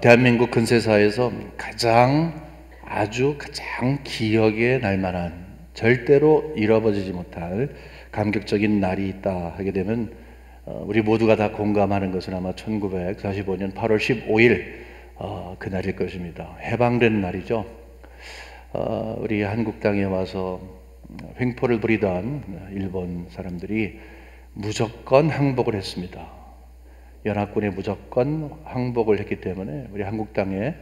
대한민국 근세사에서 가장 기억에 날 만한, 절대로 잃어버리지 못할 감격적인 날이 있다 하게 되면 우리 모두가 다 공감하는 것은 아마 1945년 8월 15일 그날일 것입니다. 해방된 날이죠. 우리 한국 땅에 와서 횡포를 부리던 일본 사람들이 무조건 항복을 했습니다. 연합군에 무조건 항복을 했기 때문에 우리 한국 땅에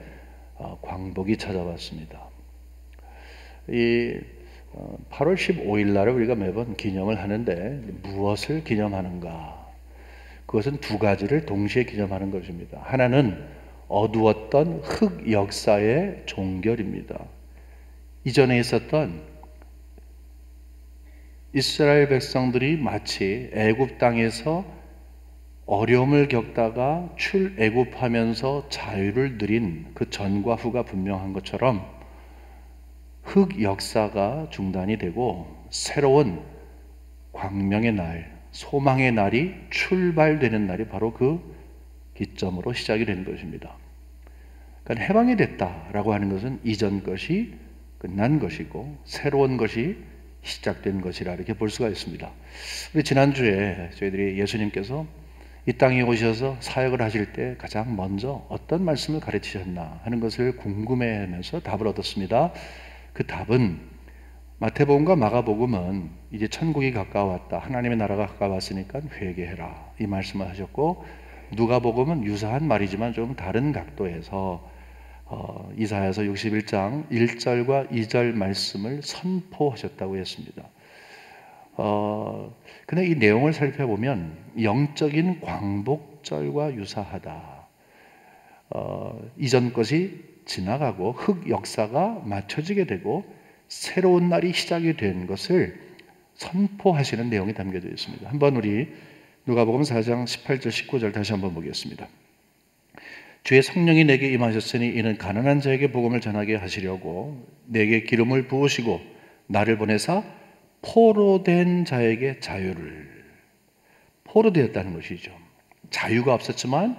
광복이 찾아왔습니다. 이 8월 15일 날을 우리가 매번 기념을 하는데 무엇을 기념하는가? 그것은 두 가지를 동시에 기념하는 것입니다. 하나는 어두웠던 흑 역사의 종결입니다. 이전에 있었던 이스라엘 백성들이 마치 애굽 땅에서 어려움을 겪다가 출애굽하면서 자유를 누린 그 전과 후가 분명한 것처럼 흑 역사가 중단이 되고 새로운 광명의 날, 소망의 날이 출발되는 날이 바로 그 기점으로 시작이 되는 것입니다. 그러니까 해방이 됐다라고 하는 것은 이전 것이 끝난 것이고 새로운 것이 시작된 것이라 이렇게 볼 수가 있습니다. 우리 지난주에 저희들이 예수님께서 이 땅에 오셔서 사역을 하실 때 가장 먼저 어떤 말씀을 가르치셨나 하는 것을 궁금해하면서 답을 얻었습니다. 그 답은 마태복음과 마가복음은 이제 천국이 가까웠다, 하나님의 나라가 가까웠으니까 회개해라, 이 말씀을 하셨고, 누가복음은 유사한 말이지만 좀 다른 각도에서 이사야서 61장 1절과 2절 말씀을 선포하셨다고 했습니다. 근데 이 내용을 살펴보면 영적인 광복절과 유사하다. 이전 것이 지나가고 흑 역사가 맞춰지게 되고 새로운 날이 시작이 된 것을 선포하시는 내용이 담겨져 있습니다. 한번 우리 누가복음 4장 18절 19절 다시 한번 보겠습니다. 주의 성령이 내게 임하셨으니 이는 가난한 자에게 복음을 전하게 하시려고 내게 기름을 부으시고 나를 보내사 포로된 자에게 자유를, 포로되었다는 것이죠. 자유가 없었지만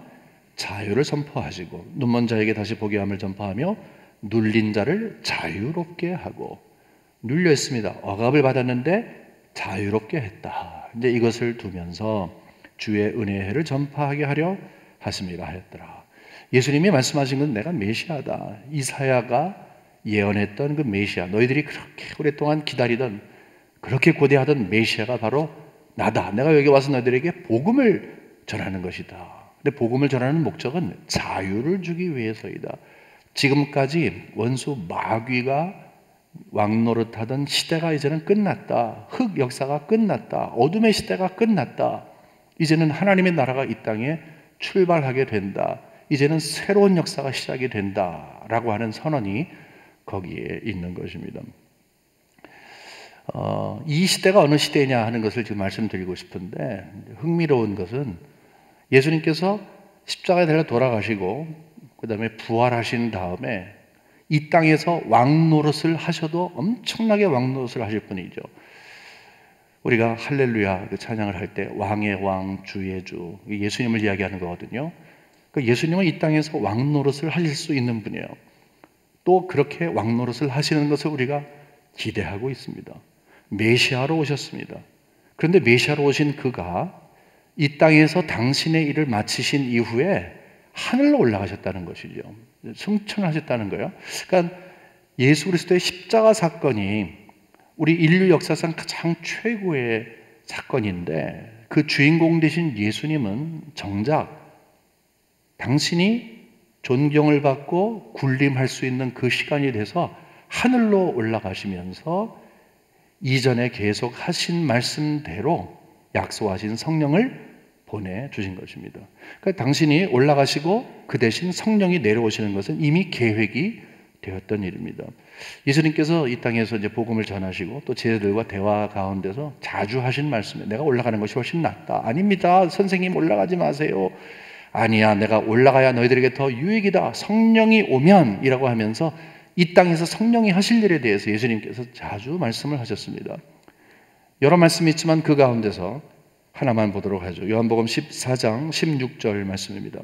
자유를 선포하시고, 눈먼 자에게 다시 보게 함을 전파하며 눌린 자를 자유롭게 하고, 눌려 있습니다. 억압을 받았는데 자유롭게 했다. 이제 이것을 두면서 주의 은혜의 해를 전파하게 하려 하심이라 하였더라. 예수님이 말씀하신 건 내가 메시아다. 이사야가 예언했던 그 메시아, 너희들이 그렇게 오랫동안 기다리던, 그렇게 고대하던 메시아가 바로 나다. 내가 여기 와서 너희들에게 복음을 전하는 것이다. 근데 복음을 전하는 목적은 자유를 주기 위해서이다. 지금까지 원수 마귀가 왕노릇하던 시대가 이제는 끝났다. 흑 역사가 끝났다. 어둠의 시대가 끝났다. 이제는 하나님의 나라가 이 땅에 출발하게 된다. 이제는 새로운 역사가 시작이 된다라고 하는 선언이 거기에 있는 것입니다. 이 시대가 어느 시대냐 하는 것을 지금 말씀드리고 싶은데, 흥미로운 것은 예수님께서 십자가에 달려 돌아가시고 그 다음에 부활하신 다음에 이 땅에서 왕노릇을 하셔도 엄청나게 왕노릇을 하실 분이죠. 우리가 할렐루야 그 찬양을 할 때 왕의 왕 주의 주, 예수님을 이야기하는 거거든요. 예수님은 이 땅에서 왕노릇을 하실 수 있는 분이에요. 또 그렇게 왕노릇을 하시는 것을 우리가 기대하고 있습니다. 메시아로 오셨습니다. 그런데 메시아로 오신 그가 이 땅에서 당신의 일을 마치신 이후에 하늘로 올라가셨다는 것이죠. 승천하셨다는 거예요. 그러니까 예수 그리스도의 십자가 사건이 우리 인류 역사상 가장 최고의 사건인데, 그 주인공 되신 예수님은 정작 당신이 존경을 받고 군림할 수 있는 그 시간이 돼서 하늘로 올라가시면서 이전에 계속 하신 말씀대로 약속하신 성령을 보내주신 것입니다. 그러니까 당신이 올라가시고 그 대신 성령이 내려오시는 것은 이미 계획이 되었던 일입니다. 예수님께서 이 땅에서 이제 복음을 전하시고 또 제자들과 대화 가운데서 자주 하신 말씀에 내가 올라가는 것이 훨씬 낫다. 아닙니다. 선생님 올라가지 마세요. 아니야, 내가 올라가야 너희들에게 더 유익이다. 성령이 오면 이라고 하면서 이 땅에서 성령이 하실 일에 대해서 예수님께서 자주 말씀을 하셨습니다. 여러 말씀이 있지만 그 가운데서 하나만 보도록 하죠. 요한복음 14장 16절 말씀입니다.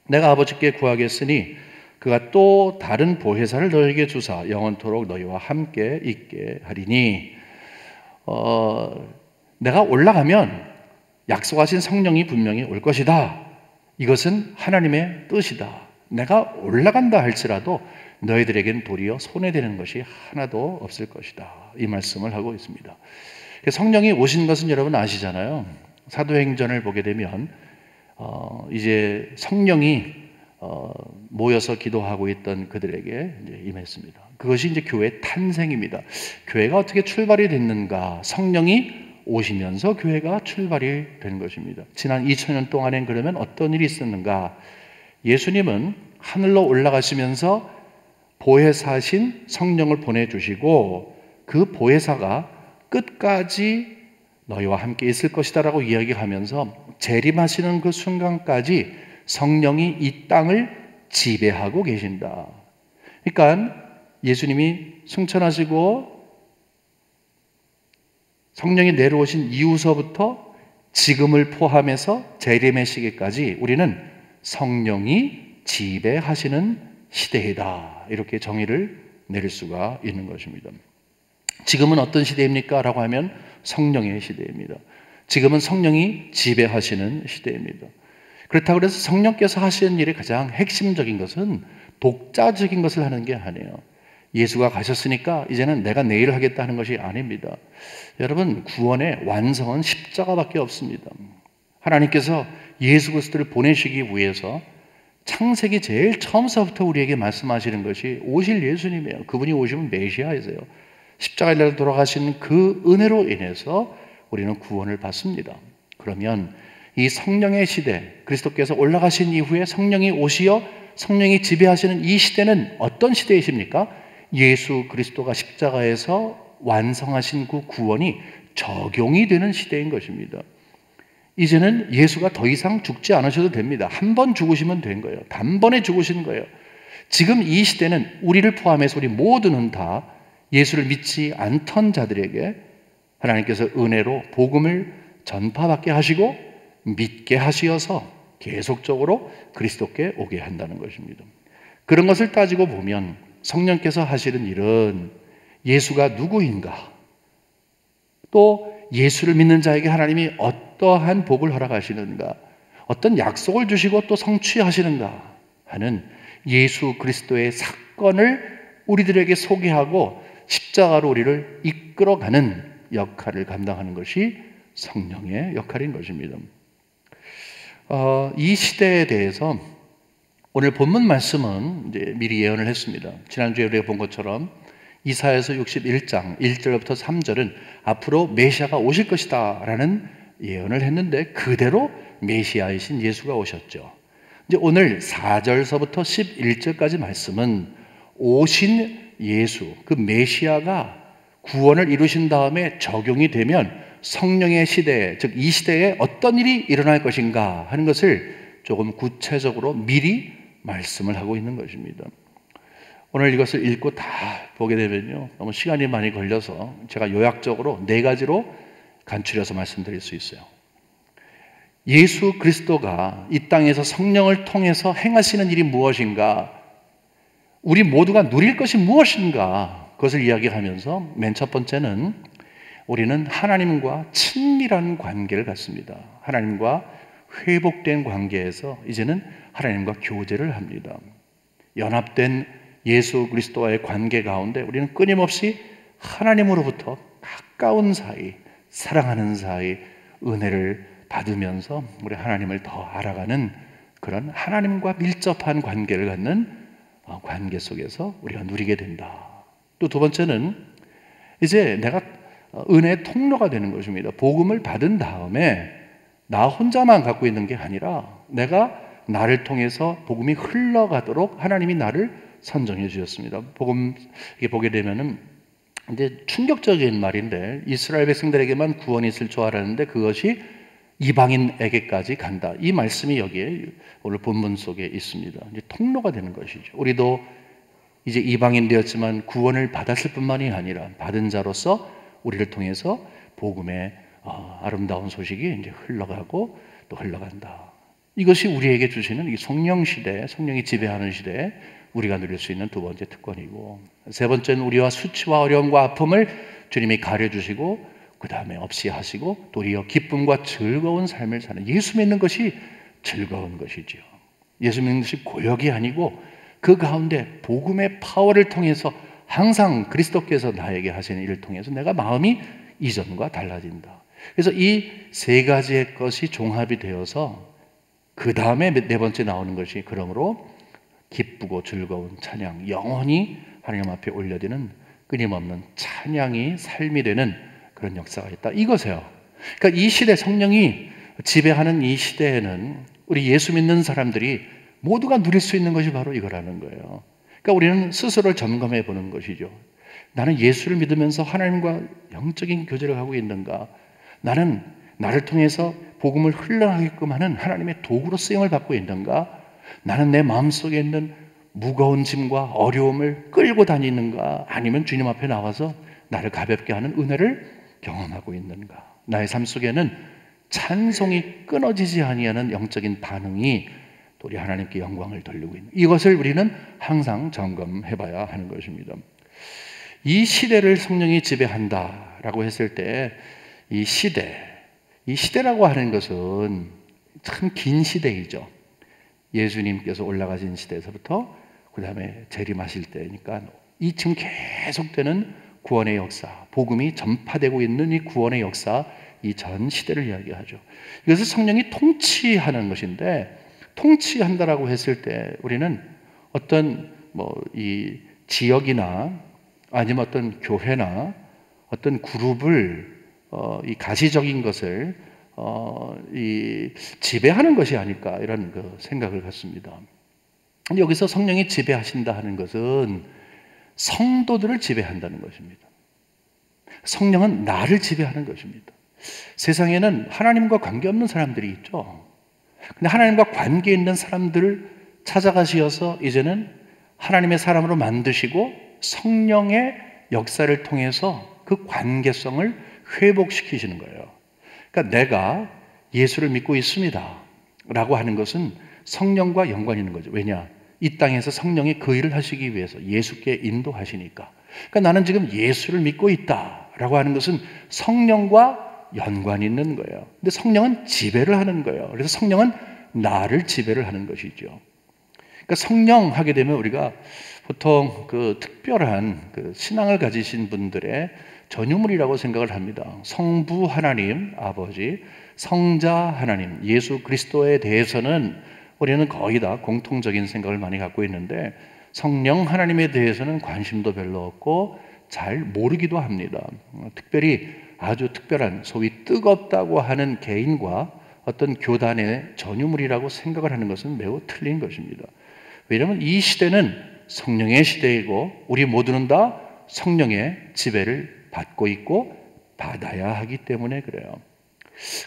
내가 아버지께 구하겠으니 그가 또 다른 보혜사를 너에게 주사 영원토록 너희와 함께 있게 하리니. 내가 올라가면 약속하신 성령이 분명히 올 것이다. 이것은 하나님의 뜻이다. 내가 올라간다 할지라도 너희들에게는 도리어 손해되는 것이 하나도 없을 것이다. 이 말씀을 하고 있습니다. 성령이 오신 것은 여러분 아시잖아요. 사도행전을 보게 되면 이제 성령이 모여서 기도하고 있던 그들에게 이제 임했습니다. 그것이 이제 교회의 탄생입니다. 교회가 어떻게 출발이 됐는가? 성령이 오시면서 교회가 출발이 된 것입니다. 지난 2000년 동안엔 그러면 어떤 일이 있었는가? 예수님은 하늘로 올라가시면서 보혜사신 성령을 보내주시고 그 보혜사가 끝까지 너희와 함께 있을 것이다 라고 이야기하면서 재림하시는 그 순간까지 성령이 이 땅을 지배하고 계신다. 그러니까 예수님이 승천하시고 성령이 내려오신 이후서부터 지금을 포함해서 재림의 시기까지 우리는 성령이 지배하시는 시대이다. 이렇게 정의를 내릴 수가 있는 것입니다. 지금은 어떤 시대입니까? 라고 하면 성령의 시대입니다. 지금은 성령이 지배하시는 시대입니다. 그렇다고 해서 성령께서 하시는 일의 가장 핵심적인 것은 독자적인 것을 하는 게 아니에요. 예수가 가셨으니까 이제는 내가 내일 하겠다 하는 것이 아닙니다. 여러분, 구원의 완성은 십자가밖에 없습니다. 하나님께서 예수 그리스도를 보내시기 위해서 창세기 제일 처음서부터 우리에게 말씀하시는 것이 오실 예수님이에요. 그분이 오시면 메시아이세요. 십자가에 달려 돌아가신 그 은혜로 인해서 우리는 구원을 받습니다. 그러면 이 성령의 시대, 그리스도께서 올라가신 이후에 성령이 오시어 성령이 지배하시는 이 시대는 어떤 시대이십니까? 예수 그리스도가 십자가에서 완성하신 그 구원이 적용이 되는 시대인 것입니다. 이제는 예수가 더 이상 죽지 않으셔도 됩니다. 한 번 죽으시면 된 거예요. 단번에 죽으신 거예요. 지금 이 시대는 우리를 포함해서 우리 모두는 다 예수를 믿지 않던 자들에게 하나님께서 은혜로 복음을 전파받게 하시고 믿게 하시어서 계속적으로 그리스도께 오게 한다는 것입니다. 그런 것을 따지고 보면 성령께서 하시는 일은 예수가 누구인가, 또 예수를 믿는 자에게 하나님이 어떠한 복을 허락하시는가, 어떤 약속을 주시고 또 성취하시는가 하는 예수 그리스도의 사건을 우리들에게 소개하고 십자가로 우리를 이끌어가는 역할을 감당하는 것이 성령의 역할인 것입니다. 이 시대에 대해서 오늘 본문 말씀은 이제 미리 예언을 했습니다. 지난주에 우리가 본 것처럼 이사야서 61장 1절부터 3절은 앞으로 메시아가 오실 것이다 라는 예언을 했는데 그대로 메시아이신 예수가 오셨죠. 이제 오늘 4절서부터 11절까지 말씀은 오신 예수, 그 메시아가 구원을 이루신 다음에 적용이 되면 성령의 시대, 즉 이 시대에 어떤 일이 일어날 것인가 하는 것을 조금 구체적으로 미리 말씀을 하고 있는 것입니다. 오늘 이것을 읽고 다 보게 되면요, 너무 시간이 많이 걸려서 제가 요약적으로 4가지로 간추려서 말씀드릴 수 있어요. 예수 그리스도가 이 땅에서 성령을 통해서 행하시는 일이 무엇인가, 우리 모두가 누릴 것이 무엇인가, 그것을 이야기하면서 맨 첫 번째는 우리는 하나님과 친밀한 관계를 갖습니다. 하나님과 회복된 관계에서 이제는 하나님과 교제를 합니다. 연합된 예수 그리스도와의 관계 가운데 우리는 끊임없이 하나님으로부터 가까운 사이, 사랑하는 사이, 은혜를 받으면서 우리 하나님을 더 알아가는 그런 하나님과 밀접한 관계를 갖는 관계 속에서 우리가 누리게 된다. 또 두 번째는 이제 내가 은혜의 통로가 되는 것입니다. 복음을 받은 다음에 나 혼자만 갖고 있는 게 아니라 내가 나를 통해서 복음이 흘러가도록 하나님이 나를 선정해 주셨습니다. 복음 이게 보게 되면은 이제 충격적인 말인데 이스라엘 백성들에게만 구원이 있을 줄 알았는데 그것이 이방인에게까지 간다. 이 말씀이 여기에 오늘 본문 속에 있습니다. 이제 통로가 되는 것이죠. 우리도 이제 이방인 되었지만 구원을 받았을 뿐만이 아니라 받은 자로서 우리를 통해서 복음의 아름다운 소식이 이제 흘러가고 또 흘러간다. 이것이 우리에게 주시는 이 성령 시대, 성령이 지배하는 시대에 우리가 누릴 수 있는 두 번째 특권이고, 세 번째는 우리와 수치와 어려움과 아픔을 주님이 가려주시고 그 다음에 없이 하시고 도리어 기쁨과 즐거운 삶을 사는, 예수 믿는 것이 즐거운 것이죠. 예수 믿는 것이 고역이 아니고 그 가운데 복음의 파워를 통해서 항상 그리스도께서 나에게 하시는 일을 통해서 내가 마음이 이전과 달라진다. 그래서 이 세 가지의 것이 종합이 되어서 그 다음에 네 번째 나오는 것이, 그러므로 기쁘고 즐거운 찬양, 영원히 하나님 앞에 올려드리는 끊임없는 찬양이 삶이 되는 그런 역사가 있다, 이거세요. 그러니까 이 시대, 성령이 지배하는 이 시대에는 우리 예수 믿는 사람들이 모두가 누릴 수 있는 것이 바로 이거라는 거예요. 그러니까 우리는 스스로를 점검해 보는 것이죠. 나는 예수를 믿으면서 하나님과 영적인 교제를 하고 있는가? 나는 나를 통해서 복음을 흘러가게끔 하는 하나님의 도구로 쓰임을 받고 있는가? 나는 내 마음속에 있는 무거운 짐과 어려움을 끌고 다니는가? 아니면 주님 앞에 나와서 나를 가볍게 하는 은혜를 경험하고 있는가? 나의 삶 속에는 찬송이 끊어지지 아니하는 영적인 반응이 우리 하나님께 영광을 돌리고 있는, 이것을 우리는 항상 점검해 봐야 하는 것입니다. 이 시대를 성령이 지배한다라고 했을 때 이 시대라고 하는 것은 참 긴 시대이죠. 예수님께서 올라가신 시대에서부터 그 다음에 재림하실 때니까 이 지금 계속되는 구원의 역사, 복음이 전파되고 있는 이 구원의 역사, 이 전 시대를 이야기하죠. 이것을 성령이 통치하는 것인데, 통치한다라고 했을 때 우리는 어떤 이 지역이나 아니면 어떤 교회나 어떤 그룹을 이 가시적인 것을 이 지배하는 것이 아닐까, 이런 그 생각을 갖습니다. 여기서 성령이 지배하신다 하는 것은 성도들을 지배한다는 것입니다. 성령은 나를 지배하는 것입니다. 세상에는 하나님과 관계없는 사람들이 있죠. 근데 하나님과 관계 있는 사람들을 찾아가시어서 이제는 하나님의 사람으로 만드시고 성령의 역사를 통해서 그 관계성을 회복시키시는 거예요. 그러니까 내가 예수를 믿고 있습니다 라고 하는 것은 성령과 연관이 있는 거죠. 왜냐? 이 땅에서 성령이 그 일을 하시기 위해서 예수께 인도하시니까. 그러니까 나는 지금 예수를 믿고 있다라고 하는 것은 성령과 연관이 있는 거예요. 근데 성령은 지배를 하는 거예요. 그래서 성령은 나를 지배를 하는 것이죠. 그러니까 성령 하게 되면 우리가 보통 그 특별한 그 신앙을 가지신 분들의 전유물이라고 생각을 합니다. 성부 하나님, 아버지, 성자 하나님, 예수 그리스도에 대해서는 우리는 거의 다 공통적인 생각을 많이 갖고 있는데, 성령 하나님에 대해서는 관심도 별로 없고 잘 모르기도 합니다. 특별히 아주 특별한 소위 뜨겁다고 하는 개인과 어떤 교단의 전유물이라고 생각을 하는 것은 매우 틀린 것입니다. 왜냐하면 이 시대는 성령의 시대이고 우리 모두는 다 성령의 지배를 받고 있고 받아야 하기 때문에 그래요.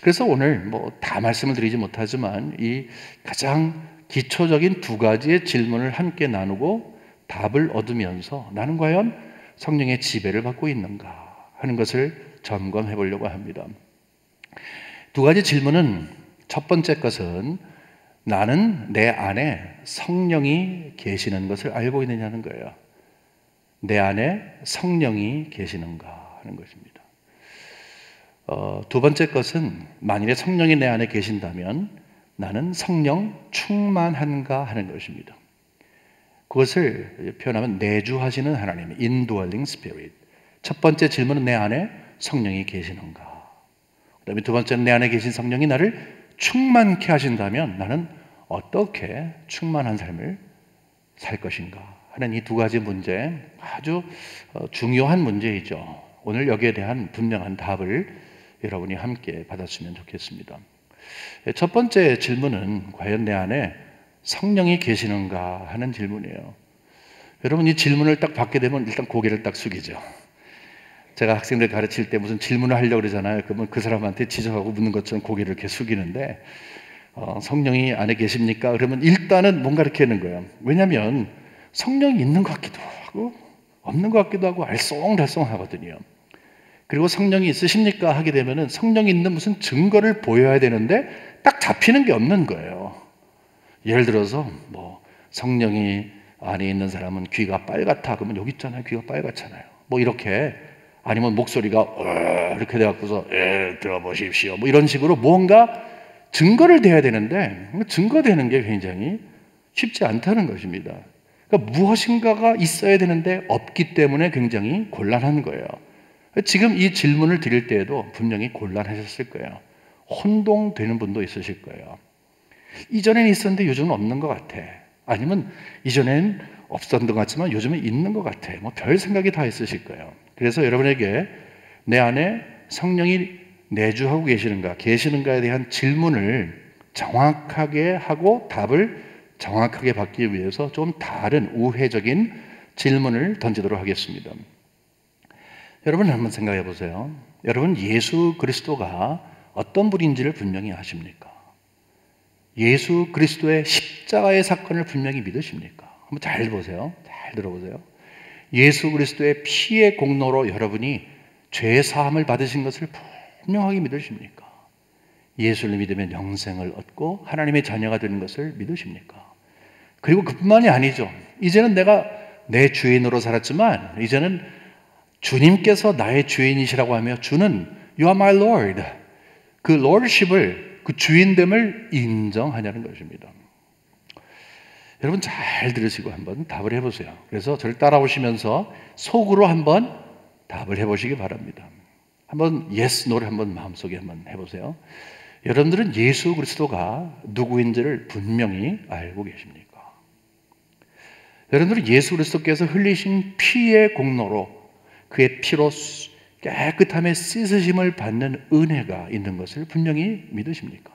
그래서 오늘 다 말씀을 드리지 못하지만 이 가장 기초적인 두 가지의 질문을 함께 나누고 답을 얻으면서 나는 과연 성령의 지배를 받고 있는가 하는 것을 점검해 보려고 합니다. 두 가지 질문은, 첫 번째 것은 나는 내 안에 성령이 계시는 것을 알고 있느냐는 거예요. 내 안에 성령이 계시는가 하는 것입니다. 두 번째 것은 만일에 성령이 내 안에 계신다면 나는 성령 충만한가 하는 것입니다. 그것을 표현하면 내주하시는 하나님, indwelling spirit. 첫 번째 질문은 내 안에 성령이 계시는가. 그 다음에 두 번째는 내 안에 계신 성령이 나를 충만케 하신다면 나는 어떻게 충만한 삶을 살 것인가 하는 이 두 가지 문제, 아주 중요한 문제이죠. 오늘 여기에 대한 분명한 답을 여러분이 함께 받았으면 좋겠습니다. 첫 번째 질문은 과연 내 안에 성령이 계시는가 하는 질문이에요. 여러분, 이 질문을 딱 받게 되면 일단 고개를 딱 숙이죠. 제가 학생들 가르칠 때 무슨 질문을 하려고 그러잖아요. 그러면 그 사람한테 지적하고 묻는 것처럼 고개를 이렇게 숙이는데, 성령이 안에 계십니까? 그러면 일단은 뭔가 이렇게 하는 거예요. 왜냐하면 성령이 있는 것 같기도 하고 없는 것 같기도 하고 알쏭달쏭하거든요. 그리고 성령이 있으십니까? 하게 되면은 성령이 있는 무슨 증거를 보여야 되는데 딱 잡히는 게 없는 거예요. 예를 들어서 뭐 성령이 안에 있는 사람은 귀가 빨갛다 그러면 여기 있잖아요. 귀가 빨갛잖아요. 뭐 이렇게 아니면 목소리가 이렇게 돼갖고서 들어보십시오. 뭐 이런 식으로 뭔가 증거를 대야 되는데 증거되는 게 굉장히 쉽지 않다는 것입니다. 그러니까 무엇인가가 있어야 되는데 없기 때문에 굉장히 곤란한 거예요. 지금 이 질문을 드릴 때에도 분명히 곤란하셨을 거예요. 혼동되는 분도 있으실 거예요. 이전엔 있었는데 요즘은 없는 것 같아. 아니면 이전엔 없었던 것 같지만 요즘은 있는 것 같아. 뭐 별 생각이 다 있으실 거예요. 그래서 여러분에게 내 안에 성령이 내주하고 계시는가에 대한 질문을 정확하게 하고 답을 정확하게 받기 위해서 좀 다른 우회적인 질문을 던지도록 하겠습니다. 여러분 한번 생각해 보세요. 여러분 예수 그리스도가 어떤 분인지를 분명히 아십니까? 예수 그리스도의 십자가의 사건을 분명히 믿으십니까? 한번 잘 보세요. 잘 들어보세요. 예수 그리스도의 피의 공로로 여러분이 죄 사함을 받으신 것을 분명하게 믿으십니까? 예수를 믿으면 영생을 얻고 하나님의 자녀가 되는 것을 믿으십니까? 그리고 그뿐만이 아니죠. 이제는 내가 내 주인으로 살았지만 이제는 주님께서 나의 주인이시라고 하며 주는 You are my Lord. 그 Lordship을 그 주인됨을 인정하냐는 것입니다. 여러분 잘 들으시고 한번 답을 해보세요. 그래서 저를 따라오시면서 속으로 한번 답을 해보시기 바랍니다. 한번 yes, no를 한번 마음속에 한번 해보세요. 여러분들은 예수 그리스도가 누구인지를 분명히 알고 계십니까? 여러분들은 예수 그리스도께서 흘리신 피의 공로로 그의 피로 깨끗함에 씻으심을 받는 은혜가 있는 것을 분명히 믿으십니까?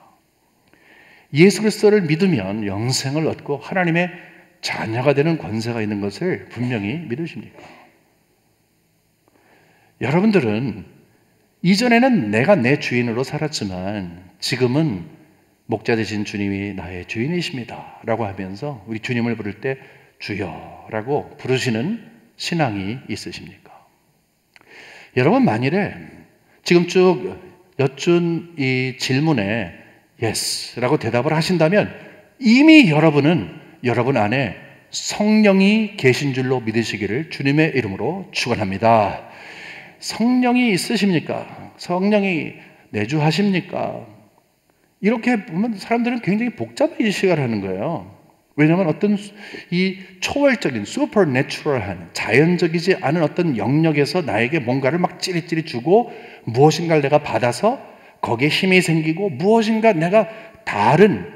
예수 그리스도를 믿으면 영생을 얻고 하나님의 자녀가 되는 권세가 있는 것을 분명히 믿으십니까? 여러분들은 이전에는 내가 내 주인으로 살았지만 지금은 목자 되신 주님이 나의 주인이십니다 라고 하면서 우리 주님을 부를 때 주여 라고 부르시는 신앙이 있으십니까? 여러분 만일에 지금 쭉 여쭌 이 질문에 yes 라고 대답을 하신다면 이미 여러분은 여러분 안에 성령이 계신 줄로 믿으시기를 주님의 이름으로 축원합니다. 성령이 있으십니까? 성령이 내주하십니까? 이렇게 보면 사람들은 굉장히 복잡한 인식을 하는 거예요. 왜냐하면 어떤 이 초월적인 슈퍼내추럴한 자연적이지 않은 어떤 영역에서 나에게 뭔가를 막 찌릿찌릿 주고 무엇인가를 내가 받아서 거기에 힘이 생기고 무엇인가 내가 다른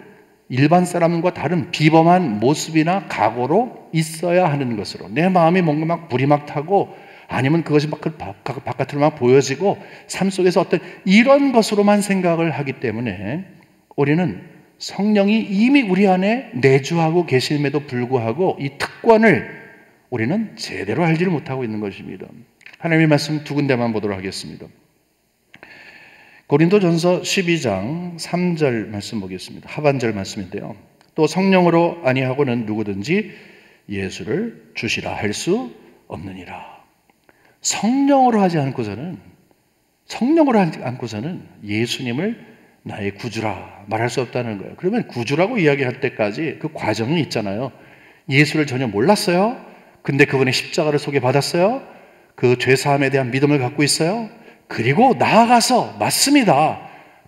일반 사람과 다른 비범한 모습이나 각오로 있어야 하는 것으로 내 마음이 뭔가 막 불이 막 타고 아니면 그것이 막 바깥으로 막 보여지고 삶 속에서 어떤 이런 것으로만 생각을 하기 때문에 우리는 성령이 이미 우리 안에 내주하고 계심에도 불구하고 이 특권을 우리는 제대로 알지를 못하고 있는 것입니다. 하나님의 말씀 두 군데만 보도록 하겠습니다. 고린도전서 12장 3절 말씀 보겠습니다. 하반절 말씀인데요. 또 성령으로 아니하고는 누구든지 예수를 주시라 할 수 없느니라. 성령으로 하지 않고서는 예수님을 나의 구주라 말할 수 없다는 거예요. 그러면 구주라고 이야기할 때까지 그 과정이 있잖아요. 예수를 전혀 몰랐어요. 근데 그분의 십자가를 소개받았어요. 그 죄사함에 대한 믿음을 갖고 있어요. 그리고 나아가서 맞습니다.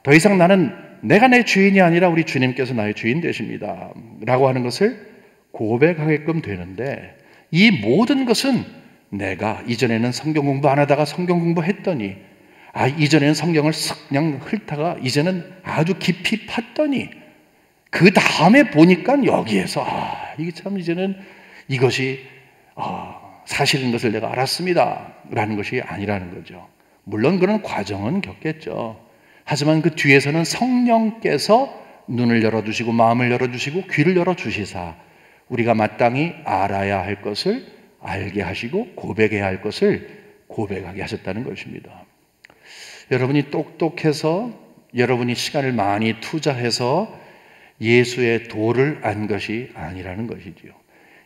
더 이상 나는 내가 내 주인이 아니라 우리 주님께서 나의 주인 되십니다. 라고 하는 것을 고백하게끔 되는데 이 모든 것은 내가 이전에는 성경 공부 안 하다가 성경 공부했더니 이전에는 성경을 그냥 훑다가 이제는 아주 깊이 팠더니 그 다음에 보니까 여기에서 이게 참 이제는 이것이 사실인 것을 내가 알았습니다 라는 것이 아니라는 거죠. 물론 그런 과정은 겪겠죠. 하지만 그 뒤에서는 성령께서 눈을 열어주시고 마음을 열어주시고 귀를 열어주시사 우리가 마땅히 알아야 할 것을 알게 하시고 고백해야 할 것을 고백하게 하셨다는 것입니다. 여러분이 똑똑해서 여러분이 시간을 많이 투자해서 예수의 도를 안 것이 아니라는 것이지요.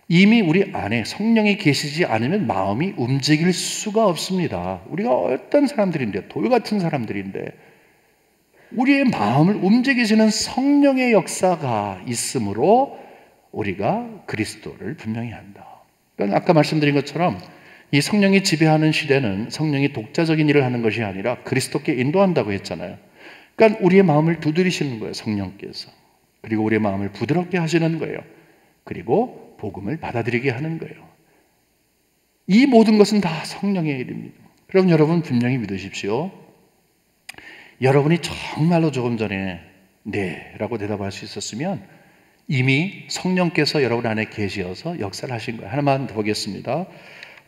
이미 우리 안에 성령이 계시지 않으면 마음이 움직일 수가 없습니다. 우리가 어떤 사람들인데 돌 같은 사람들인데 우리의 마음을 움직이시는 성령의 역사가 있으므로 우리가 그리스도를 분명히 한다. 그러니까 아까 말씀드린 것처럼 이 성령이 지배하는 시대는 성령이 독자적인 일을 하는 것이 아니라 그리스도께 인도한다고 했잖아요. 그러니까 우리의 마음을 두드리시는 거예요, 성령께서. 그리고 우리의 마음을 부드럽게 하시는 거예요. 그리고 복음을 받아들이게 하는 거예요. 이 모든 것은 다 성령의 일입니다. 그럼 여러분 분명히 믿으십시오. 여러분이 정말로 조금 전에 네 라고 대답할 수 있었으면 이미 성령께서 여러분 안에 계시어서 역사를 하신 거예요. 하나만 더 보겠습니다.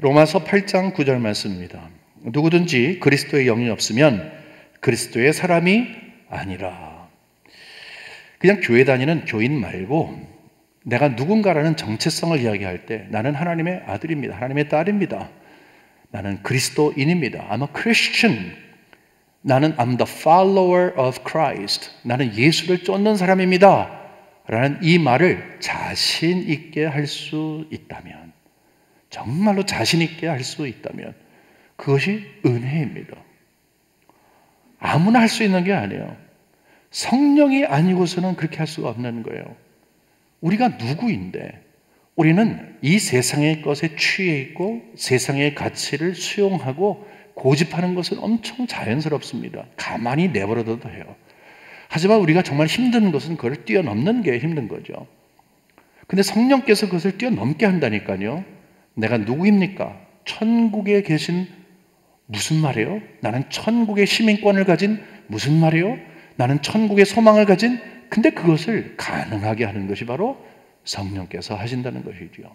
로마서 8장 9절 말씀입니다. 누구든지 그리스도의 영이 없으면 그리스도의 사람이 아니라. 그냥 교회 다니는 교인 말고 내가 누군가라는 정체성을 이야기할 때 나는 하나님의 아들입니다. 하나님의 딸입니다. 나는 그리스도인입니다. I'm a Christian. 나는 I'm the follower of Christ. 나는 예수를 쫓는 사람입니다. 라는 이 말을 자신 있게 할 수 있다면, 정말로 자신 있게 할 수 있다면 그것이 은혜입니다. 아무나 할 수 있는 게 아니에요. 성령이 아니고서는 그렇게 할 수가 없는 거예요. 우리가 누구인데 우리는 이 세상의 것에 취해 있고 세상의 가치를 수용하고 고집하는 것은 엄청 자연스럽습니다. 가만히 내버려둬도 해요. 하지만 우리가 정말 힘든 것은 그걸 뛰어넘는 게 힘든 거죠. 근데 성령께서 그것을 뛰어넘게 한다니까요. 내가 누구입니까? 천국에 계신 무슨 말이에요? 나는 천국의 시민권을 가진 무슨 말이에요? 나는 천국의 소망을 가진, 근데 그것을 가능하게 하는 것이 바로 성령께서 하신다는 것이죠.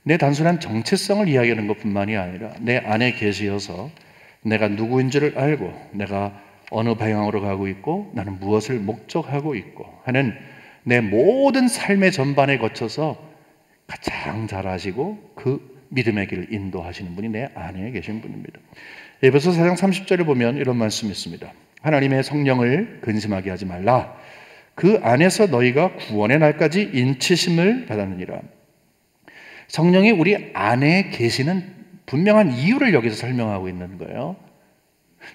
내 단순한 정체성을 이야기하는 것뿐만이 아니라 내 안에 계시어서 내가 누구인지를 알고 내가 어느 방향으로 가고 있고 나는 무엇을 목적하고 있고 하는 내 모든 삶의 전반에 거쳐서 가장 잘 아시고 그 믿음의 길을 인도하시는 분이 내 안에 계신 분입니다. 에베소서 4장 30절에 보면 이런 말씀이 있습니다. 하나님의 성령을 근심하게 하지 말라. 그 안에서 너희가 구원의 날까지 인치심을 받았느니라. 성령이 우리 안에 계시는 분명한 이유를 여기서 설명하고 있는 거예요.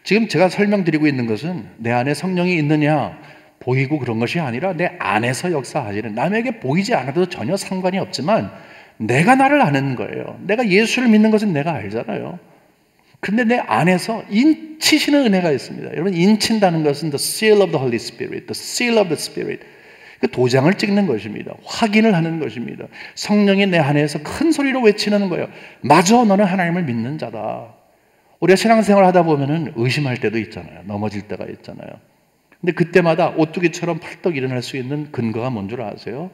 지금 제가 설명드리고 있는 것은 내 안에 성령이 있느냐 보이고 그런 것이 아니라 내 안에서 역사하시는, 남에게 보이지 않아도 전혀 상관이 없지만 내가 나를 아는 거예요. 내가 예수를 믿는 것은 내가 알잖아요. 근데 내 안에서 인치시는 은혜가 있습니다. 여러분, 인친다는 것은 the seal of the Holy Spirit, the seal of the Spirit. 그 도장을 찍는 것입니다. 확인을 하는 것입니다. 성령이 내 안에서 큰 소리로 외치는 거예요. 맞아, 너는 하나님을 믿는 자다. 우리가 신앙생활 하다 보면은 의심할 때도 있잖아요. 넘어질 때가 있잖아요. 근데 그때마다 오뚜기처럼 펄떡 일어날 수 있는 근거가 뭔 줄 아세요?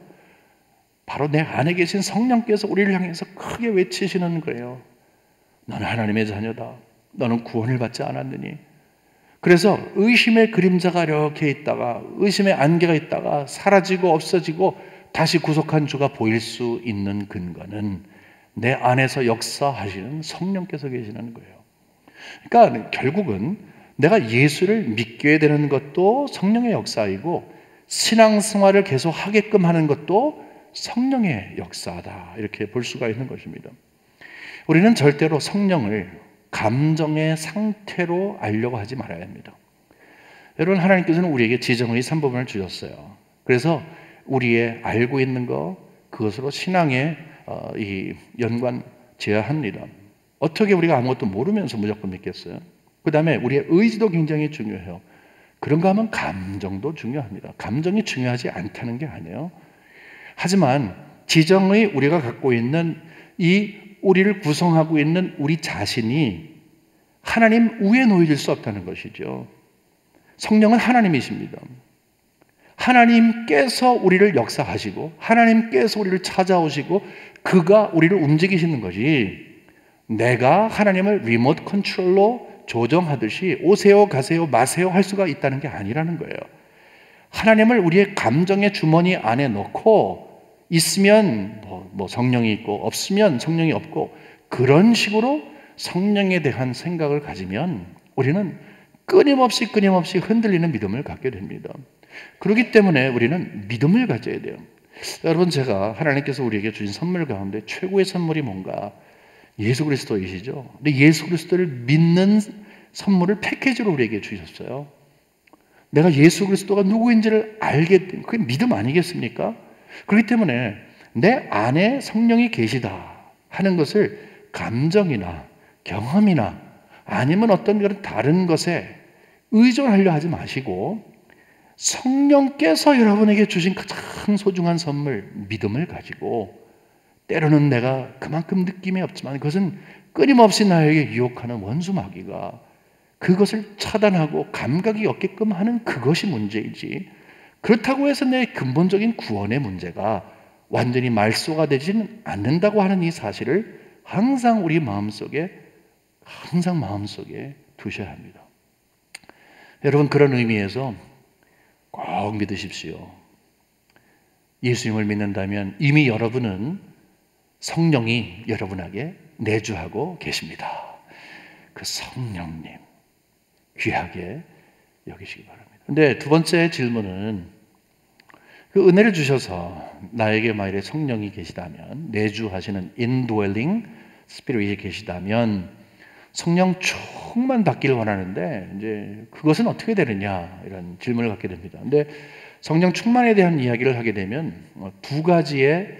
바로 내 안에 계신 성령께서 우리를 향해서 크게 외치시는 거예요. 너는 하나님의 자녀다. 너는 구원을 받지 않았느니. 그래서 의심의 그림자가 이렇게 있다가, 의심의 안개가 있다가 사라지고 없어지고 다시 구속한 주가 보일 수 있는 근거는 내 안에서 역사하시는 성령께서 계시는 거예요. 그러니까 결국은 내가 예수를 믿게 되는 것도 성령의 역사이고 신앙생활을 계속 하게끔 하는 것도 성령의 역사다, 이렇게 볼 수가 있는 것입니다. 우리는 절대로 성령을 감정의 상태로 알려고 하지 말아야 합니다. 여러분, 하나님께서는 우리에게 지정의 3부분을 주셨어요. 그래서 우리의 알고 있는 것, 그것으로 신앙에 이 연관 지어야 합니다. 어떻게 우리가 아무것도 모르면서 무조건 믿겠어요? 그 다음에 우리의 의지도 굉장히 중요해요. 그런가 하면 감정도 중요합니다. 감정이 중요하지 않다는 게 아니에요. 하지만 지정의 우리가 갖고 있는 이 우리를 구성하고 있는 우리 자신이 하나님 위에 놓여질 수 없다는 것이죠. 성령은 하나님이십니다. 하나님께서 우리를 역사하시고 하나님께서 우리를 찾아오시고 그가 우리를 움직이시는 것이 내가 하나님을 리모트 컨트롤로 조정하듯이 오세요 가세요 마세요 할 수가 있다는 게 아니라는 거예요. 하나님을 우리의 감정의 주머니 안에 넣고 있으면 뭐 성령이 있고 없으면 성령이 없고, 그런 식으로 성령에 대한 생각을 가지면 우리는 끊임없이 흔들리는 믿음을 갖게 됩니다. 그렇기 때문에 우리는 믿음을 가져야 돼요. 여러분, 제가 하나님께서 우리에게 주신 선물 가운데 최고의 선물이 뭔가? 예수 그리스도이시죠. 근데 예수 그리스도를 믿는 선물을 패키지로 우리에게 주셨어요. 내가 예수 그리스도가 누구인지를 알게 된, 그게 믿음 아니겠습니까? 그렇기 때문에 내 안에 성령이 계시다 하는 것을 감정이나 경험이나 아니면 어떤 그런 다른 것에 의존하려 하지 마시고 성령께서 여러분에게 주신 가장 소중한 선물, 믿음을 가지고 때로는 내가 그만큼 느낌이 없지만 그것은 끊임없이 나에게 유혹하는 원수 마귀가 그것을 차단하고 감각이 없게끔 하는 그것이 문제이지, 그렇다고 해서 내 근본적인 구원의 문제가 완전히 말소가 되지는 않는다고 하는 이 사실을 항상 우리 마음속에 두셔야 합니다. 여러분, 그런 의미에서 꼭 믿으십시오. 예수님을 믿는다면 이미 여러분은 성령이 여러분에게 내주하고 계십니다. 그 성령님 귀하게 여기시기 바랍니다. 근데 두 번째 질문은, 그 은혜를 주셔서 나에게 만일에 성령이 계시다면, 내주하시는 indwelling 스피릿이 계시다면 성령 충만 받기를 원하는데 이제 그것은 어떻게 되느냐, 이런 질문을 갖게 됩니다. 근데 성령 충만에 대한 이야기를 하게 되면 두 가지의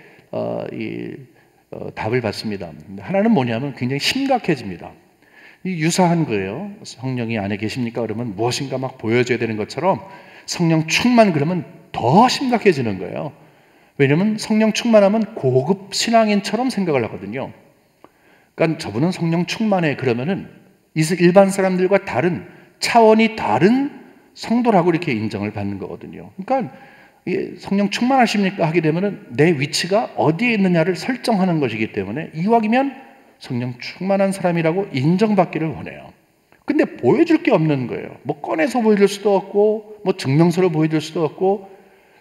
답을 받습니다. 하나는 뭐냐면 굉장히 심각해집니다. 유사한 거예요. 성령이 안에 계십니까? 그러면 무엇인가 막 보여줘야 되는 것처럼 성령 충만 그러면 더 심각해지는 거예요. 왜냐하면 성령 충만하면 고급 신앙인처럼 생각을 하거든요. 그러니까 저분은 성령 충만해 그러면은 일반 사람들과 다른 차원이 다른 성도라고 이렇게 인정을 받는 거거든요. 그러니까 성령 충만하십니까? 하게 되면은 내 위치가 어디에 있느냐를 설정하는 것이기 때문에 이왕이면 성령 충만한 사람이라고 인정받기를 원해요. 근데 보여줄 게 없는 거예요. 뭐 꺼내서 보여줄 수도 없고, 뭐 증명서를 보여줄 수도 없고,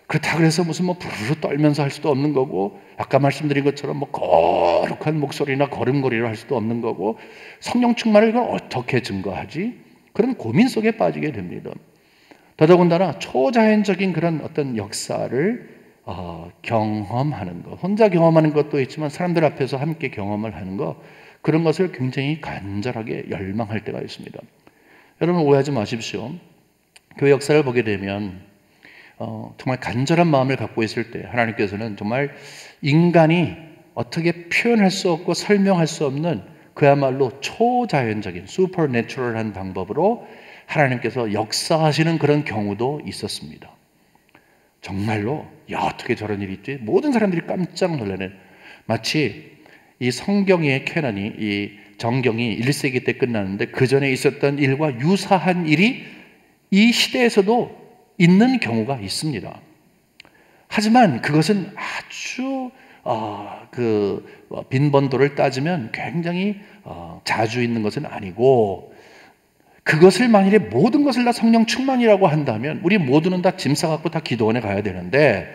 그렇다 그래서 무슨 뭐 부르르 떨면서 할 수도 없는 거고, 아까 말씀드린 것처럼 뭐 거룩한 목소리나 걸음걸이를 할 수도 없는 거고, 성령 충만을 이걸 어떻게 증거하지? 그런 고민 속에 빠지게 됩니다. 더더군다나 초자연적인 그런 어떤 역사를 경험하는 것, 혼자 경험하는 것도 있지만 사람들 앞에서 함께 경험을 하는 것, 그런 것을 굉장히 간절하게 열망할 때가 있습니다. 여러분 오해하지 마십시오. 교회 역사를 보게 되면 정말 간절한 마음을 갖고 있을 때 하나님께서는 정말 인간이 어떻게 표현할 수 없고 설명할 수 없는 그야말로 초자연적인 슈퍼내추럴한 방법으로 하나님께서 역사하시는 그런 경우도 있었습니다. 정말로 어떻게 저런 일이 있지? 모든 사람들이 깜짝 놀라는, 마치 이 성경의 캐논이, 이 정경이 1세기 때 끝났는데 그 전에 있었던 일과 유사한 일이 이 시대에서도 있는 경우가 있습니다. 하지만 그것은 아주 빈번도를 따지면 굉장히 자주 있는 것은 아니고, 그것을 만일에 모든 것을 다 성령 충만이라고 한다면 우리 모두는 다 짐 싸갖고 다 기도원에 가야 되는데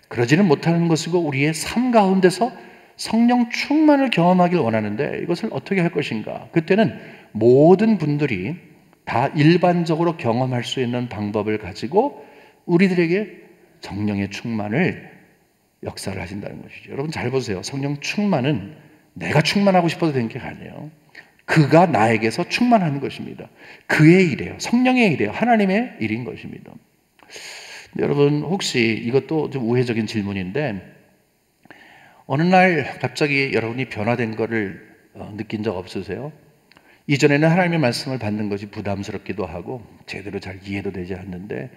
그러지는 못하는 것이고, 우리의 삶 가운데서 성령 충만을 경험하길 원하는데 이것을 어떻게 할 것인가? 그때는 모든 분들이 다 일반적으로 경험할 수 있는 방법을 가지고 우리들에게 성령의 충만을 역사를 하신다는 것이죠. 여러분 잘 보세요. 성령 충만은 내가 충만하고 싶어서 된 게 아니에요. 그가 나에게서 충만하는 것입니다. 그의 일이에요. 성령의 일이에요. 하나님의 일인 것입니다. 여러분 혹시 이것도 좀 우회적인 질문인데, 어느 날 갑자기 여러분이 변화된 것을 느낀 적 없으세요? 이전에는 하나님의 말씀을 받는 것이 부담스럽기도 하고 제대로 잘 이해도 되지 않는데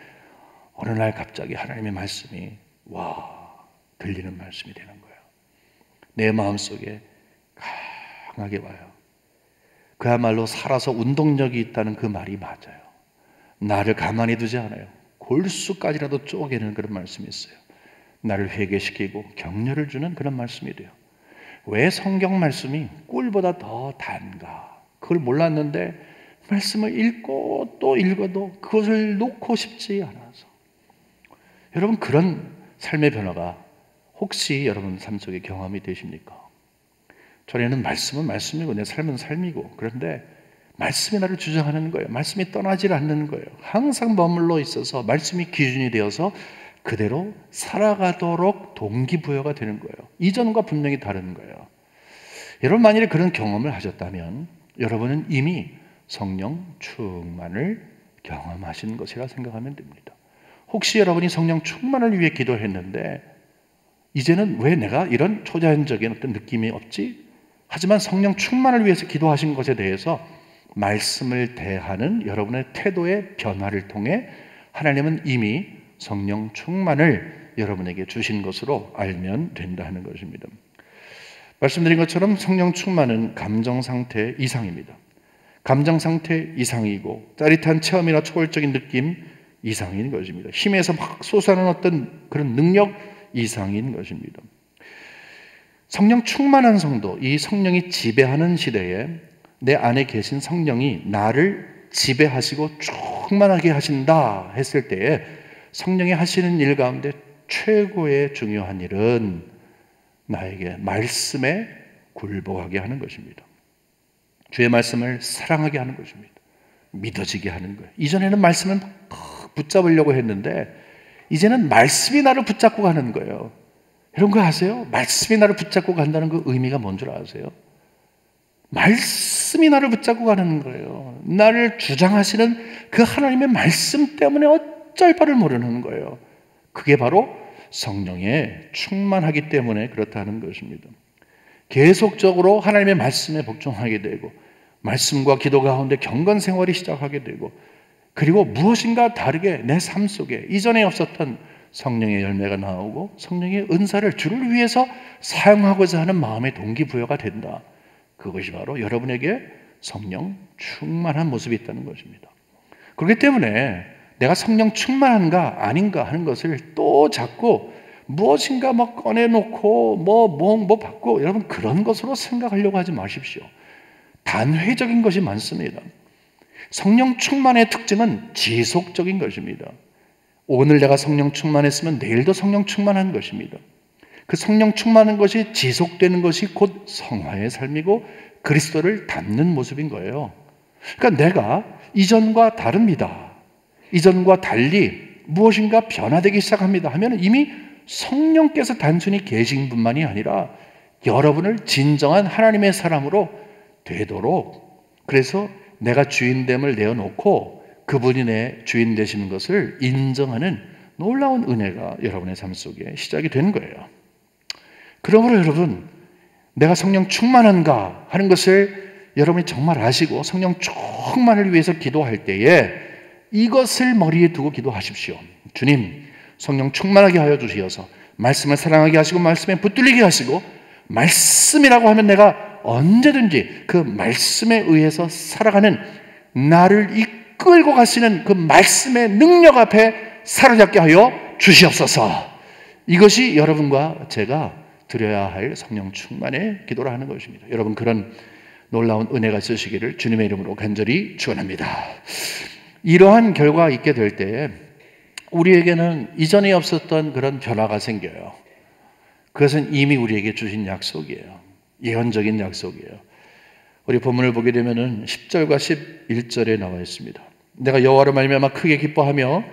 어느 날 갑자기 하나님의 말씀이 들리는 말씀이 되는 거예요. 내 마음속에 강하게 와요. 그야말로 살아서 운동력이 있다는 그 말이 맞아요. 나를 가만히 두지 않아요. 골수까지라도 쪼개는 그런 말씀이 있어요. 나를 회개시키고 격려를 주는 그런 말씀이 돼요. 왜 성경 말씀이 꿀보다 더 단가? 그걸 몰랐는데 말씀을 읽고 또 읽어도 그것을 놓고 싶지 않아서. 여러분 그런 삶의 변화가 혹시 여러분 삶 속에 경험이 되십니까? 전에는 말씀은 말씀이고 내 삶은 삶이고, 그런데 말씀이 나를 주장하는 거예요. 말씀이 떠나질 않는 거예요. 항상 머물러 있어서 말씀이 기준이 되어서 그대로 살아가도록 동기부여가 되는 거예요. 이전과 분명히 다른 거예요. 여러분 만일에 그런 경험을 하셨다면 여러분은 이미 성령 충만을 경험하신 것이라 생각하면 됩니다. 혹시 여러분이 성령 충만을 위해 기도했는데 이제는 왜 내가 이런 초자연적인 어떤 느낌이 없지? 하지만 성령 충만을 위해서 기도하신 것에 대해서 말씀을 대하는 여러분의 태도의 변화를 통해 하나님은 이미 성령 충만을 여러분에게 주신 것으로 알면 된다는 것입니다. 말씀드린 것처럼 성령 충만은 감정 상태 이상입니다. 감정 상태 이상이고 짜릿한 체험이나 초월적인 느낌 이상인 것입니다. 힘에서 막 솟아나는 어떤 그런 능력 이상인 것입니다. 성령 충만한 성도, 이 성령이 지배하는 시대에 내 안에 계신 성령이 나를 지배하시고 충만하게 하신다 했을 때에 성령이 하시는 일 가운데 최고의 중요한 일은 나에게 말씀에 굴복하게 하는 것입니다. 주의 말씀을 사랑하게 하는 것입니다. 믿어지게 하는 거예요. 이전에는 말씀은 붙잡으려고 했는데 이제는 말씀이 나를 붙잡고 가는 거예요. 이런 거 아세요? 말씀이 나를 붙잡고 간다는 그 의미가 뭔 줄 아세요? 말씀이 나를 붙잡고 가는 거예요. 나를 주장하시는 그 하나님의 말씀 때문에 어쩔 바를 모르는 거예요. 그게 바로 성령에 충만하기 때문에 그렇다는 것입니다. 계속적으로 하나님의 말씀에 복종하게 되고 말씀과 기도 가운데 경건 생활이 시작하게 되고 그리고 무엇인가 다르게 내 삶 속에 이전에 없었던 성령의 열매가 나오고 성령의 은사를 주를 위해서 사용하고자 하는 마음의 동기부여가 된다. 그것이 바로 여러분에게 성령 충만한 모습이 있다는 것입니다. 그렇기 때문에 내가 성령 충만한가 아닌가 하는 것을 또 자꾸 무엇인가 막 꺼내놓고 뭐 받고 여러분 그런 것으로 생각하려고 하지 마십시오. 단회적인 것이 많습니다. 성령 충만의 특징은 지속적인 것입니다. 오늘 내가 성령 충만했으면 내일도 성령 충만한 것입니다. 그 성령 충만한 것이 지속되는 것이 곧 성화의 삶이고 그리스도를 닮는 모습인 거예요. 그러니까 내가 이전과 다릅니다. 이전과 달리 무엇인가 변화되기 시작합니다 하면 이미 성령께서 단순히 계신 분만이 아니라 여러분을 진정한 하나님의 사람으로 되도록 그래서 내가 주인됨을 내어놓고 그분이 내 주인 되시는 것을 인정하는 놀라운 은혜가 여러분의 삶 속에 시작이 되는 거예요. 그러므로 여러분 내가 성령 충만한가 하는 것을 여러분이 정말 아시고 성령 충만을 위해서 기도할 때에 이것을 머리에 두고 기도하십시오. 주님 성령 충만하게 하여 주시어서 말씀을 사랑하게 하시고 말씀에 붙들리게 하시고 말씀이라고 하면 내가 언제든지 그 말씀에 의해서 살아가는 나를 이끌고 가시는 그 말씀의 능력 앞에 사로잡게 하여 주시옵소서. 이것이 여러분과 제가 드려야 할 성령 충만의 기도를 하는 것입니다. 여러분 그런 놀라운 은혜가 있으시기를 주님의 이름으로 간절히 축원합니다. 이러한 결과가 있게 될 때 우리에게는 이전에 없었던 그런 변화가 생겨요. 그것은 이미 우리에게 주신 약속이에요. 예언적인 약속이에요. 우리 본문을 보게 되면은 10절과 11절에 나와 있습니다. 내가 여호와로 말미암아 크게 기뻐하며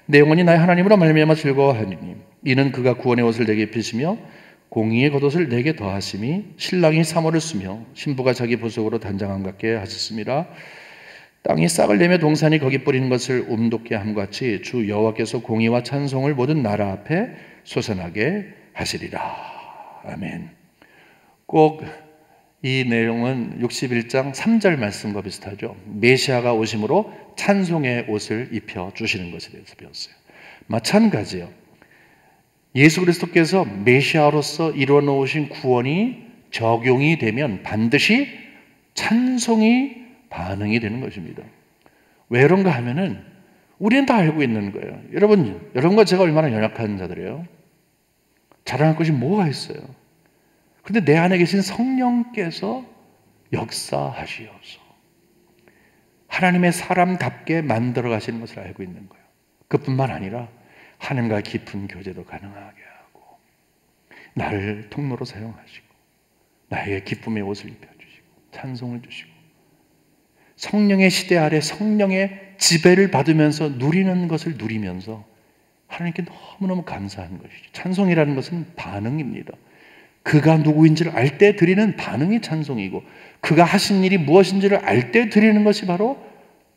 내 영혼이 나의 하나님으로 말미암아 즐거워하리니 이는 그가 구원의 옷을 내게 입히시며 공의의 겉옷을 내게 더하심이 신랑이 사모를 쓰며 신부가 자기 보석으로 단장함 같게 하셨습니다. 땅이 싹을 내며 동산이 거기 뿌리는 것을 움돋게 함같이 주 여호와께서 공의와 찬송을 모든 나라 앞에 솟아나게 하시리라. 아멘. 꼭 이 내용은 61장 3절 말씀과 비슷하죠. 메시아가 오심으로 찬송의 옷을 입혀 주시는 것에 대해서 배웠어요. 마찬가지요. 예수 그리스도께서 메시아로서 이루어 놓으신 구원이 적용이 되면 반드시 찬송이 반응이 되는 것입니다. 왜 그런가 하면은 우리는 다 알고 있는 거예요. 여러분과 제가 얼마나 연약한 자들이에요. 자랑할 것이 뭐가 있어요. 그런데 내 안에 계신 성령께서 역사하시옵소서. 하나님의 사람답게 만들어 가시는 것을 알고 있는 거예요. 그뿐만 아니라 하나님과 깊은 교제도 가능하게 하고 나를 통로로 사용하시고 나의 기쁨의 옷을 입혀주시고 찬송을 주시고 성령의 시대 아래 성령의 지배를 받으면서 누리는 것을 누리면서 하나님께 너무너무 감사한 것이죠. 찬송이라는 것은 반응입니다. 그가 누구인지를 알 때 드리는 반응이 찬송이고 그가 하신 일이 무엇인지를 알 때 드리는 것이 바로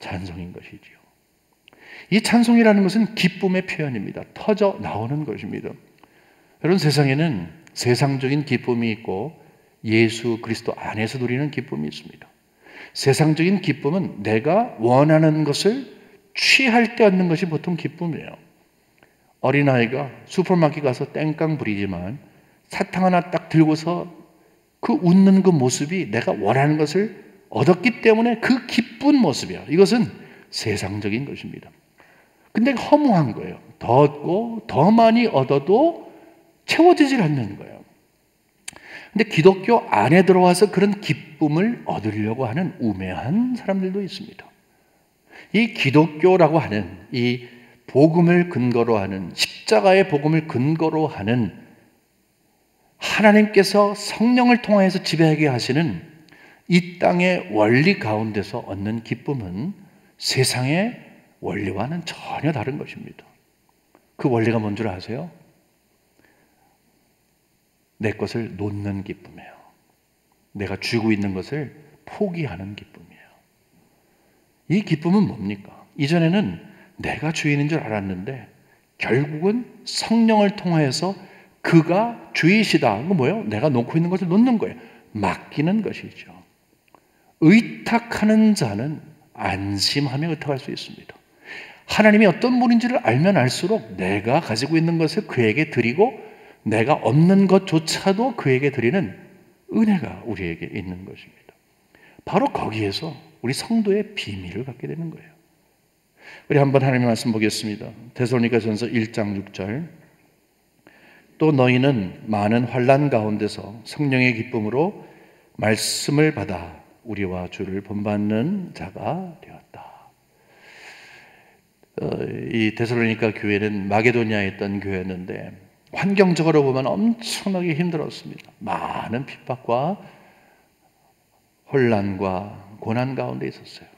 찬송인 것이지요. 이 찬송이라는 것은 기쁨의 표현입니다. 터져 나오는 것입니다. 여러분, 세상에는 세상적인 기쁨이 있고 예수 그리스도 안에서 누리는 기쁨이 있습니다. 세상적인 기쁨은 내가 원하는 것을 취할 때 얻는 것이 보통 기쁨이에요. 어린아이가 슈퍼마켓 가서 땡깡 부리지만 사탕 하나 딱 들고서 그 웃는 그 모습이 내가 원하는 것을 얻었기 때문에 그 기쁜 모습이야. 이것은 세상적인 것입니다. 근데 허무한 거예요. 더 얻고 더 많이 얻어도 채워지질 않는 거예요. 근데 기독교 안에 들어와서 그런 기쁨을 얻으려고 하는 우매한 사람들도 있습니다. 이 기독교라고 하는 이 복음을 근거로 하는, 십자가의 복음을 근거로 하는 하나님께서 성령을 통해서 지배하게 하시는 이 땅의 원리 가운데서 얻는 기쁨은 세상의 원리와는 전혀 다른 것입니다. 그 원리가 뭔 줄 아세요? 내 것을 놓는 기쁨이에요. 내가 쥐고 있는 것을 포기하는 기쁨이에요. 이 기쁨은 뭡니까? 이전에는 내가 주인인 줄 알았는데 결국은 성령을 통해서 그가 주이시다. 그거 뭐예요? 내가 놓고 있는 것을 놓는 거예요. 맡기는 것이죠. 의탁하는 자는 안심하며 의탁할 수 있습니다. 하나님이 어떤 분인지를 알면 알수록 내가 가지고 있는 것을 그에게 드리고 내가 없는 것조차도 그에게 드리는 은혜가 우리에게 있는 것입니다. 바로 거기에서 우리 성도의 비밀을 갖게 되는 거예요. 우리 한번 하나님의 말씀 보겠습니다. 데살로니가전서 1장 6절. 또 너희는 많은 환난 가운데서 성령의 기쁨으로 말씀을 받아 우리와 주를 본받는 자가 되었다. 이 데살로니가 교회는 마게도니아에 있던 교회였는데 환경적으로 보면 엄청나게 힘들었습니다. 많은 핍박과 혼란과 고난 가운데 있었어요.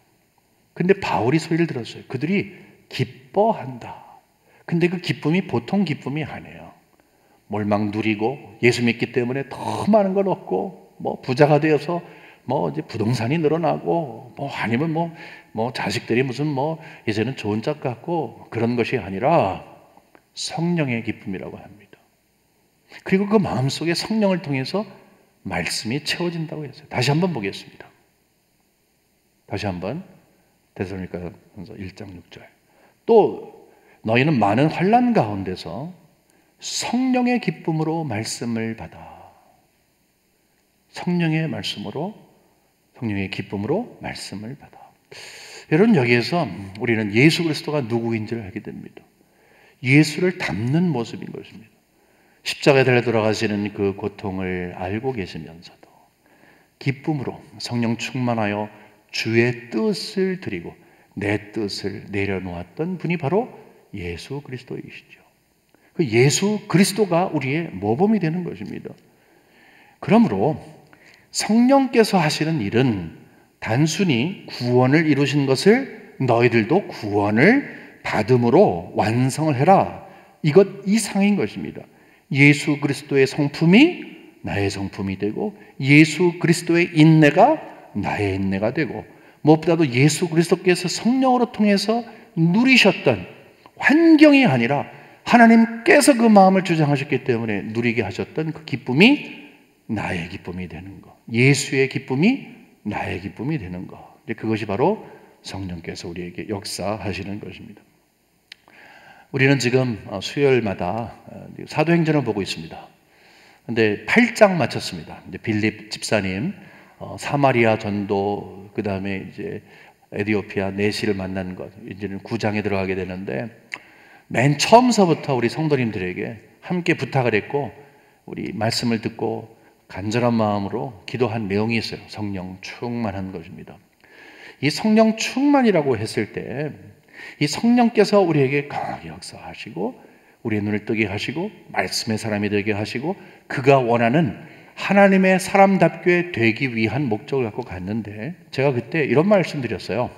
근데 바울이 소리를 들었어요. 그들이 기뻐한다. 근데 그 기쁨이 보통 기쁨이 아니에요. 뭘 막 누리고 예수 믿기 때문에 더 많은 걸 얻고 뭐 부자가 되어서 뭐 이제 부동산이 늘어나고 뭐 아니면 뭐 자식들이 무슨 뭐 이제는 좋은 짝 같고 그런 것이 아니라 성령의 기쁨이라고 합니다. 그리고 그 마음속에 성령을 통해서 말씀이 채워진다고 했어요. 다시 한번 보겠습니다. 다시 한번 데살로니가전서 1장 6절. 또 너희는 많은 환난 가운데서 성령의 기쁨으로 말씀을 받아. 성령의 말씀으로, 성령의 기쁨으로 말씀을 받아. 여러분, 여기에서 우리는 예수 그리스도가 누구인지를 알게 됩니다. 예수를 닮는 모습인 것입니다. 십자가에 달려 돌아가시는 그 고통을 알고 계시면서도 기쁨으로 성령 충만하여 주의 뜻을 드리고 내 뜻을 내려놓았던 분이 바로 예수 그리스도이시죠. 그 예수 그리스도가 우리의 모범이 되는 것입니다. 그러므로 성령께서 하시는 일은 단순히 구원을 이루신 것을 너희들도 구원을 받음으로 완성을 해라. 이것 이상인 것입니다. 예수 그리스도의 성품이 나의 성품이 되고 예수 그리스도의 인내가 나의 인내가 되고 무엇보다도 예수 그리스도께서 성령으로 통해서 누리셨던 환경이 아니라 하나님께서 그 마음을 주장하셨기 때문에 누리게 하셨던 그 기쁨이 나의 기쁨이 되는 것. 예수의 기쁨이 나의 기쁨이 되는 것. 그것이 바로 성령께서 우리에게 역사하시는 것입니다. 우리는 지금 수요일마다 사도행전을 보고 있습니다. 근데 8장 마쳤습니다. 이제 빌립 집사님 사마리아 전도, 그 다음에 이제 에디오피아 내시를 만난 것, 이제는 9장에 들어가게 되는데 맨 처음서부터 우리 성도님들에게 함께 부탁을 했고 우리 말씀을 듣고 간절한 마음으로 기도한 내용이 있어요. 성령 충만한 것입니다. 이 성령 충만이라고 했을 때 이 성령께서 우리에게 강하게 역사하시고 우리의 눈을 뜨게 하시고 말씀의 사람이 되게 하시고 그가 원하는 하나님의 사람답게 되기 위한 목적을 갖고 갔는데 제가 그때 이런 말씀드렸어요.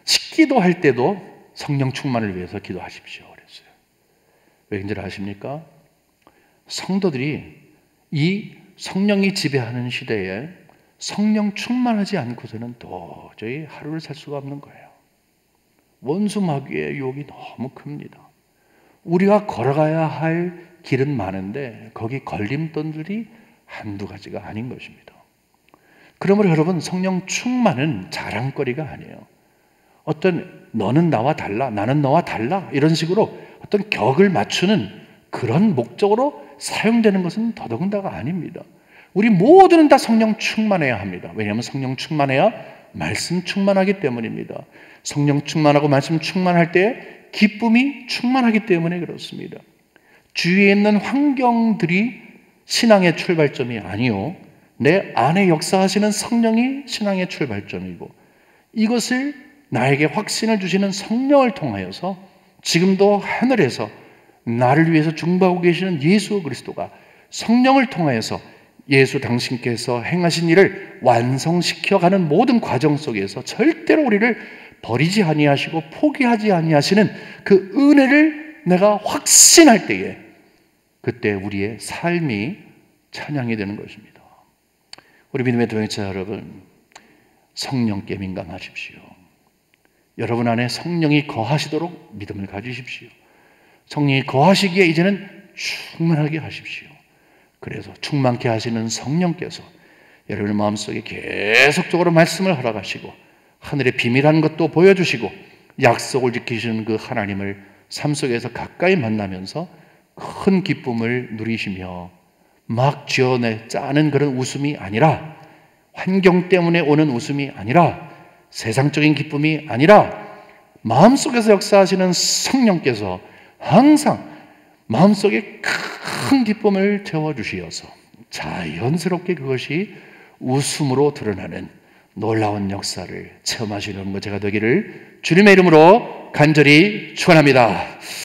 식기도할 때도 성령 충만을 위해서 기도하십시오 그랬어요. 왜인지 아십니까? 성도들이 이 성령이 지배하는 시대에 성령 충만하지 않고서는 도저히 하루를 살 수가 없는 거예요. 원수 마귀의 유혹이 너무 큽니다. 우리가 걸어가야 할 길은 많은데 거기 걸림돌들이 한두 가지가 아닌 것입니다. 그러므로 여러분, 성령 충만은 자랑거리가 아니에요. 어떤 너는 나와 달라, 나는 너와 달라 이런 식으로 어떤 격을 맞추는 그런 목적으로 사용되는 것은 더더군다나 아닙니다. 우리 모두는 다 성령 충만해야 합니다. 왜냐하면 성령 충만해야 말씀 충만하기 때문입니다. 성령 충만하고 말씀 충만할 때 기쁨이 충만하기 때문에 그렇습니다. 주위에 있는 환경들이 신앙의 출발점이 아니요, 내 안에 역사하시는 성령이 신앙의 출발점이고, 이것을 나에게 확신을 주시는 성령을 통하여서 지금도 하늘에서 나를 위해서 중보하고 계시는 예수 그리스도가 성령을 통하여서 예수 당신께서 행하신 일을 완성시켜가는 모든 과정 속에서 절대로 우리를 버리지 아니하시고 포기하지 아니하시는 그 은혜를 내가 확신할 때에, 그때 우리의 삶이 찬양이 되는 것입니다. 우리 믿음의 동역자 여러분, 성령께 민감하십시오. 여러분 안에 성령이 거하시도록 믿음을 가지십시오. 성령이 거하시기에 이제는 충만하게 하십시오. 그래서 충만케 하시는 성령께서 여러분의 마음속에 계속적으로 말씀을 허락하시고 하늘의 비밀한 것도 보여주시고 약속을 지키시는 그 하나님을 삶 속에서 가까이 만나면서 큰 기쁨을 누리시며 막 지어내 짜는 그런 웃음이 아니라, 환경 때문에 오는 웃음이 아니라, 세상적인 기쁨이 아니라 마음속에서 역사하시는 성령께서 항상 마음속에 큰 기쁨을 채워주시어서 자연스럽게 그것이 웃음으로 드러나는 놀라운 역사를 체험하시는 것 제가 되기를 주님의 이름으로 간절히 축원합니다.